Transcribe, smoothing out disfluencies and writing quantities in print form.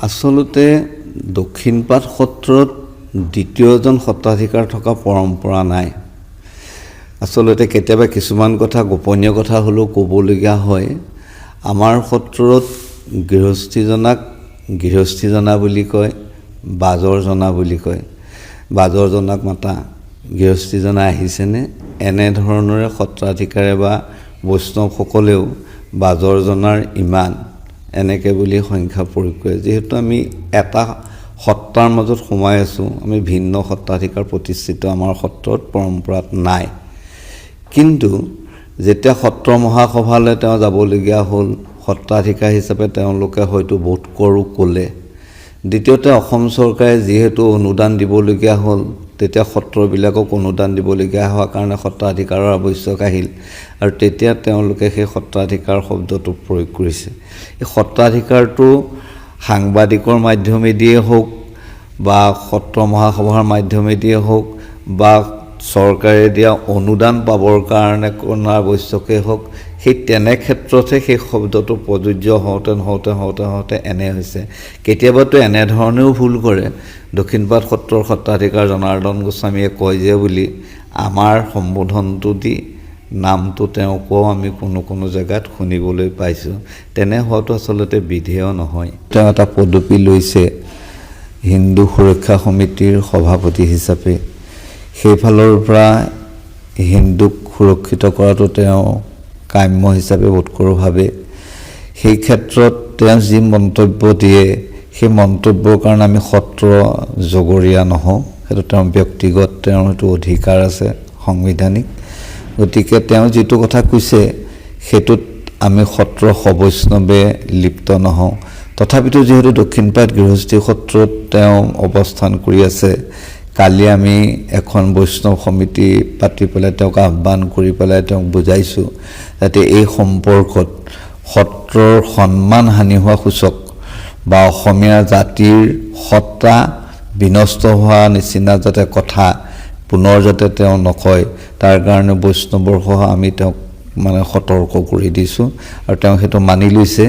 আচলতে দক্ষিণপাট সত্ৰত দ্বিতীয়জন সত্ৰাধিকাৰ থকা পৰম্পৰা নাই। আচলতে কেতিয়াবা কিছুমান কথা গোপনীয় কথা হ'লেও ক'বলগীয়া হয়। আমাৰ সত্ৰত গৃহস্থীজনাক গৃহস্থীজনা বুলি কয়, বাজৰজনা বুলি কয়। বাজৰজনাক মাতা গৃহস্থীজনা আহিছেনে, এনেধৰণৰে সত্ৰাধিকাৰে বা বৈষ্ণৱসকলেও বাজৰজনাৰ ইমান এনেকৈ বুলি সংখ্যা প্ৰয়োগ কৰে। যিহেতু আমি এটা সত্ৰাৰ মাজত সোমাই আছোঁ, আমি ভিন্ন সত্ৰাধিকাৰ প্ৰতিষ্ঠিত আমাৰ সত্ৰত পৰম্পৰাত নাই। কিন্তু যেতিয়া সত্ৰ মহাসভালৈ তেওঁ যাবলগীয়া হ'ল, সত্ৰাধিকাৰ হিচাপে তেওঁলোকে হয়তো বোধ কৰোঁ ক'লে। দ্বিতীয়তে অসম চৰকাৰে যিহেতু অনুদান দিবলগীয়া হ'ল, তেতিয়া সত্ৰবিলাকক অনুদান দিবলগীয়া হোৱাৰ কাৰণে সত্ৰাধিকাৰৰ আৱশ্যক আহিল আৰু তেতিয়া তেওঁলোকে সেই সত্ৰাধিকাৰ শব্দটো প্ৰয়োগ কৰিছে। এই সত্ৰাধিকাৰটো সাংবাদিকৰ মাধ্যমেদিয়ে হওক বা সত্ৰ মহাসভাৰ মাধ্যমেদিয়ে হওক বা চৰকাৰে দিয়া অনুদান পাবৰ কাৰণে কোনো আৱশ্যকেই হওক, সেই তেনে ক্ষেত্ৰতহে সেই শব্দটো প্ৰযোজ্য হওঁতে এনে হৈছে। কেতিয়াবাতো এনেধৰণেও ভুল কৰে। দক্ষিণপাট সত্ৰৰ সত্ৰাধিকাৰ জনাৰ্দন গোস্বামীয়ে কয় যে বুলি আমাৰ সম্বোধনটো দি নামটো তেওঁকো আমি কোনো জেগাত শুনিবলৈ পাইছোঁ। তেনে হোৱাটো আচলতে বিধেয় নহয়। তেওঁ এটা পদবী লৈছে হিন্দু সুৰক্ষা সমিতিৰ সভাপতি হিচাপে। সেইফালৰ পৰা হিন্দুক সুৰক্ষিত কৰাটো তেওঁ কাম্য হিচাপে বোধ কৰোঁ ভাবে। সেই ক্ষেত্ৰত তেওঁ যি মন্তব্য দিয়ে, সেই মন্তব্যৰ কাৰণে আমি সত্ৰ জগৰীয়া নহওঁ। সেইটো তেওঁৰ ব্যক্তিগত, তেওঁৰ সেইটো অধিকাৰ আছে সাংবিধানিক। গতিকে তেওঁ যিটো কথা কৈছে সেইটোত আমি সত্ৰ সবৈষ্ণৱে লিপ্ত নহওঁ। তথাপিতো যিহেতু দক্ষিণপাট গৃহস্থী সত্ৰত তেওঁ অৱস্থান কৰি আছে, কালি আমি এখন বৈষ্ণৱ সমিতি পাতি পেলাই তেওঁক আহ্বান কৰি পেলাই তেওঁক বুজাইছোঁ যাতে এই সম্পৰ্কত সত্ৰৰ সন্মান হানি হোৱা সূচক বা অসমীয়া জাতিৰ সত্তা বিনষ্ট হোৱা নিচিনা যাতে কথা পুনৰ যাতে তেওঁ নকয়, তাৰ কাৰণে বৈষ্ণৱৰ সহ আমি তেওঁক সতৰ্ক কৰি দিছোঁ আৰু তেওঁ সেইটো মানি লৈছে।